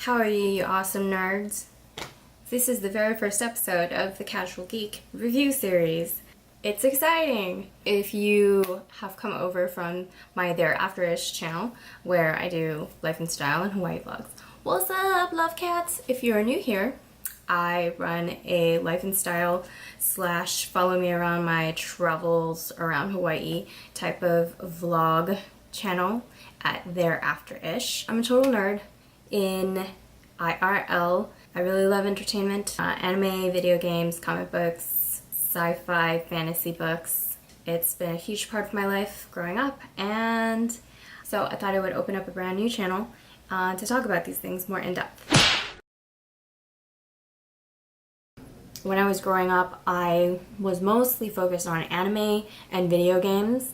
How are you, you awesome nerds? This is the very first episode of the Casual Geek review series. It's exciting! If you have come over from my thereafterish channel, where I do life and style and Hawaii vlogs. What's up, love cats? If you're new here, I run a life and style slash follow me around my travels around Hawaii type of vlog channel at thereafterish. I'm a total nerd in IRL. I really love entertainment, anime, video games, comic books, sci-fi, fantasy books. It's been a huge part of my life growing up, and so I thought I would open up a brand new channel to talk about these things more in depth. When I was growing up, I was mostly focused on anime and video games,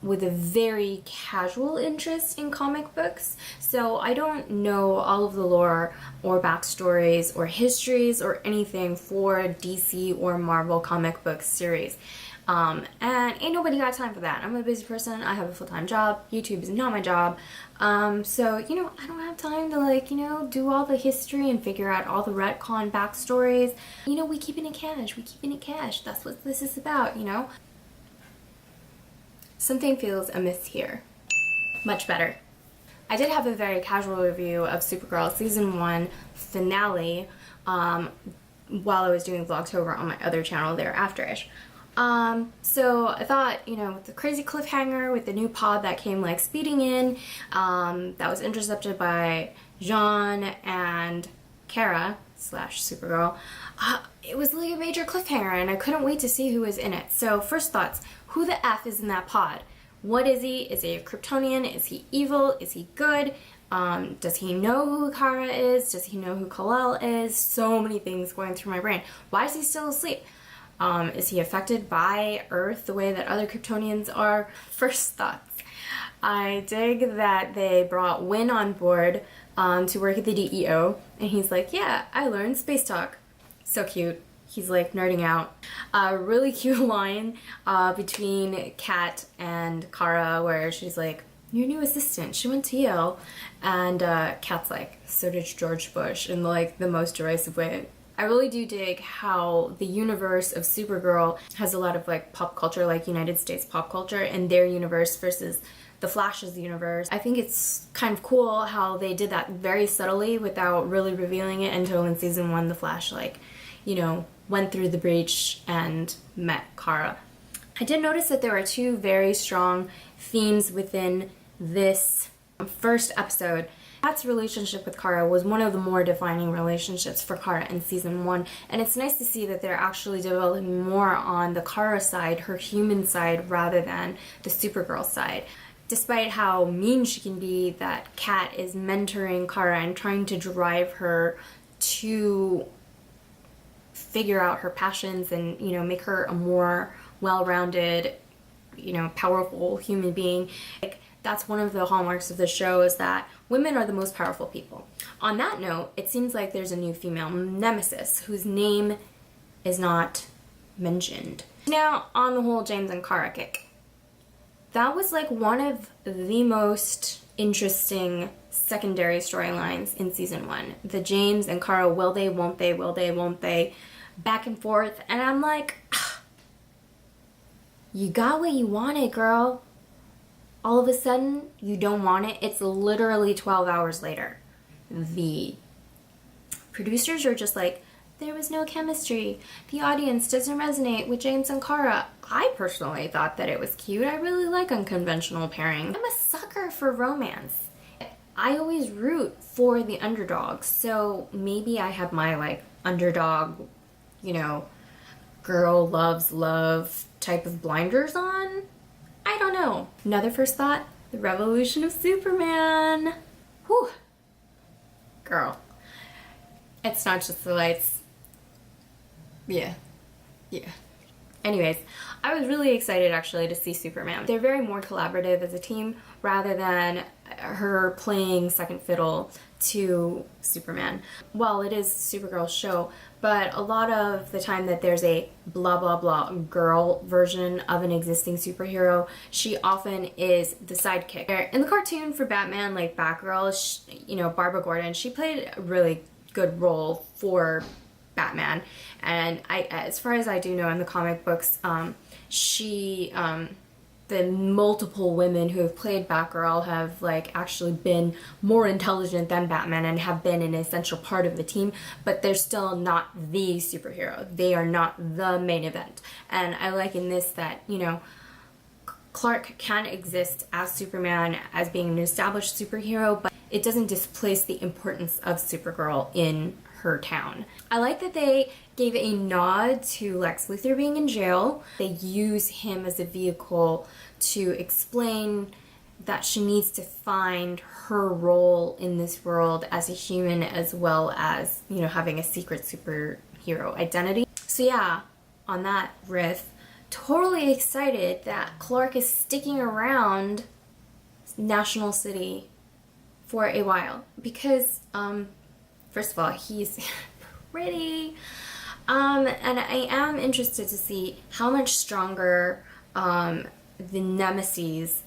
with a very casual interest in comic books. So I don't know all of the lore or backstories or histories or anything for DC or Marvel comic book series. And ain't nobody got time for that. I'm a busy person. I have a full-time job. YouTube is not my job. So, I don't have time to, do all the history and figure out all the retcon backstories. We keeping it cash. We keeping it cash. That's what this is about, Something feels amiss here. Much better. I did have a very casual review of Supergirl Season 1 finale while I was doing Vlogtober on my other channel, thereafterish. So I thought, with the crazy cliffhanger with the new pod that came speeding in, that was intercepted by Jean and Kara / Supergirl, it was a major cliffhanger and I couldn't wait to see who was in it. So first thoughts, who the F is in that pod? What is he? Is he a Kryptonian? Is he evil? Is he good? Does he know who Kara is? Does he know who Kal-El is? So many things going through my brain. Why is he still asleep? Is he affected by Earth the way that other Kryptonians are? First thoughts. I dig that they brought Win on board to work at the DEO, and he's like, yeah, I learned space talk. So cute. He's nerding out. A really cute line between Kat and Kara where she's like, your new assistant, she went to Yale. And Kat's like, so did George Bush, in the most derisive way. I really do dig how the universe of Supergirl has a lot of pop culture, United States pop culture, in their universe versus the Flash's universe. I think it's kind of cool how they did that very subtly without really revealing it until in season 1 the Flash went through the breach and met Kara. I did notice that there are two very strong themes within this first episode. Kat's relationship with Kara was one of the more defining relationships for Kara in season 1, and it's nice to see that they're actually developing more on the Kara side, her human side, rather than the Supergirl side. Despite how mean she can be, that Kat is mentoring Kara and trying to drive her to figure out her passions and, make her a more well-rounded, powerful human being. That's one of the hallmarks of the show, is that women are the most powerful people. On that note, it seems like there's a new female nemesis whose name is not mentioned. Now, on the whole James and Kara kick. That was one of the most interesting secondary storylines in season 1. The James and Kara will they, won't they, back and forth. And I'm like, you got what you wanted, girl. All of a sudden, you don't want it. It's literally 12 hours later. The producers are just like, there was no chemistry. The audience doesn't resonate with James and Kara. I personally thought that it was cute. I really like unconventional pairings. I'm a sucker for romance. I always root for the underdog, so maybe I have my underdog, girl loves love type of blinders on. I don't know. Another first thought, the revolution of Superman. Whew. Girl. It's not just the lights. Yeah. Anyways, I was really excited actually to see Superman. They're very more collaborative as a team rather than her playing second fiddle to Superman. Well, it is Supergirl's show, but a lot of the time that there's a blah blah blah girl version of an existing superhero, she often is the sidekick. In the cartoon for Batman, like Batgirl, you know, Barbara Gordon, she played a really good role for Batman, and as far as I do know in the comic books, the multiple women who have played Batgirl have like actually been more intelligent than Batman and have been an essential part of the team, but they're still not the superhero. They are not the main event. And I like in this that, you know, Clark can exist as Superman, as being an established superhero, but it doesn't displace the importance of Supergirl in her town. I like that they gave a nod to Lex Luthor being in jail. They use him as a vehicle to explain that she needs to find her role in this world as a human, as well as, you know, having a secret superhero identity. So yeah, on that riff, totally excited that Clark is sticking around National City for a while because, first of all, he's pretty, and I am interested to see how much stronger the nemesis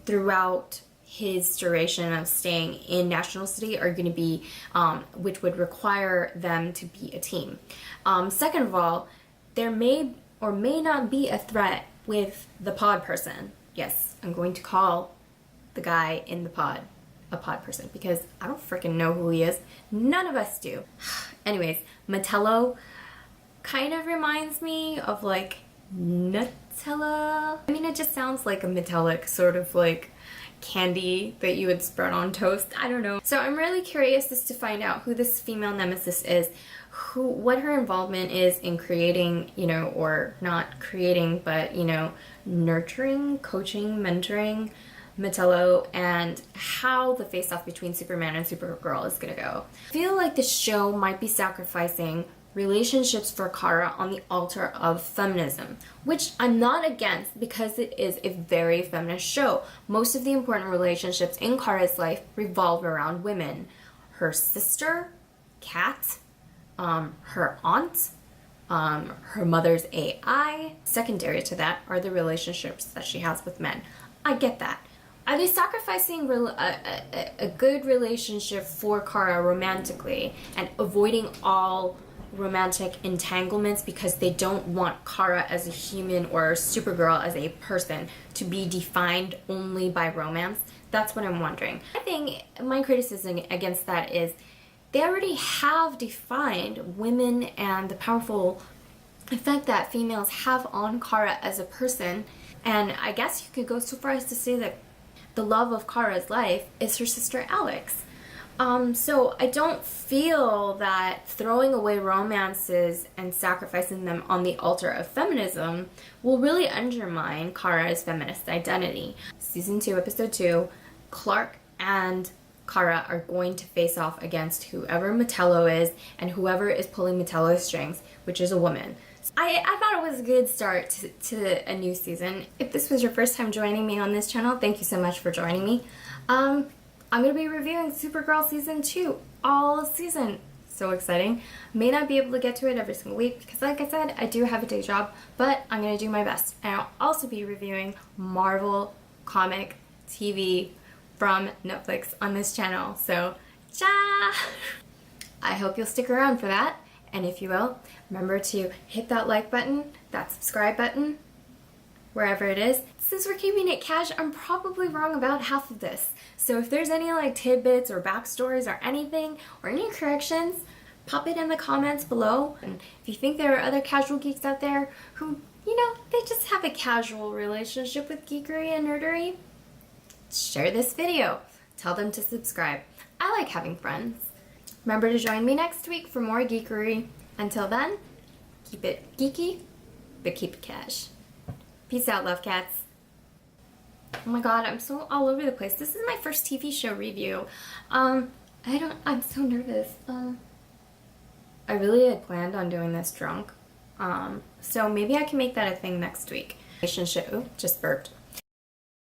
throughout his duration of staying in National City are going to be, which would require them to be a team. Second of all, there may or may not be a threat with the pod person. Yes, I'm going to call the guy in the pod a pod person because I don't freaking know who he is. None of us do. Anyways, Metello kind of reminds me of like Nutella. I mean, it just sounds like a metallic sort of like candy that you would spread on toast. I don't know. So I'm really curious as to find out who this female nemesis is, what her involvement is in creating, you know, or not creating, but, you know, nurturing, coaching, mentoring Metello, and how the face-off between Superman and Supergirl is gonna go. I feel like the show might be sacrificing relationships for Kara on the altar of feminism, which I'm not against because it is a very feminist show. Most of the important relationships in Kara's life revolve around women. Her sister, Kat, her aunt, her mother's AI. Secondary to that are the relationships that she has with men. I get that. Are they sacrificing a good relationship for Kara romantically and avoiding all romantic entanglements because they don't want Kara as a human or Supergirl as a person to be defined only by romance? That's what I'm wondering. I think my criticism against that is they already have defined women and the powerful effect that females have on Kara as a person, and I guess you could go so far as to say that the love of Kara's life is her sister Alex. So I don't feel that throwing away romances and sacrificing them on the altar of feminism will really undermine Kara's feminist identity. Season 2, Episode 2, Clark and Kara are going to face off against whoever Metello is and whoever is pulling Metello's strings, which is a woman. I thought it was a good start to a new season. If this was your first time joining me on this channel, thank you so much for joining me. I'm going to be reviewing Supergirl Season 2 all season. So exciting. May not be able to get to it every single week because, like I said, I do have a day job, but I'm going to do my best. And I'll also be reviewing Marvel comic TV from Netflix on this channel. So, cha! I hope you'll stick around for that. And if you will, remember to hit that like button, that subscribe button, wherever it is. Since we're keeping it cash, I'm probably wrong about half of this. So if there's any like tidbits or backstories or anything, or any corrections, pop it in the comments below. And if you think there are other casual geeks out there who, you know, they just have a casual relationship with geekery and nerdery, share this video. Tell them to subscribe. I like having friends. Remember to join me next week for more geekery. Until then, keep it geeky, but keep it cash. Peace out, love cats. Oh my god, I'm so all over the place. This is my first TV show review. I'm so nervous. I really had planned on doing this drunk. So maybe I can make that a thing next week. Relationship, ooh, just burped.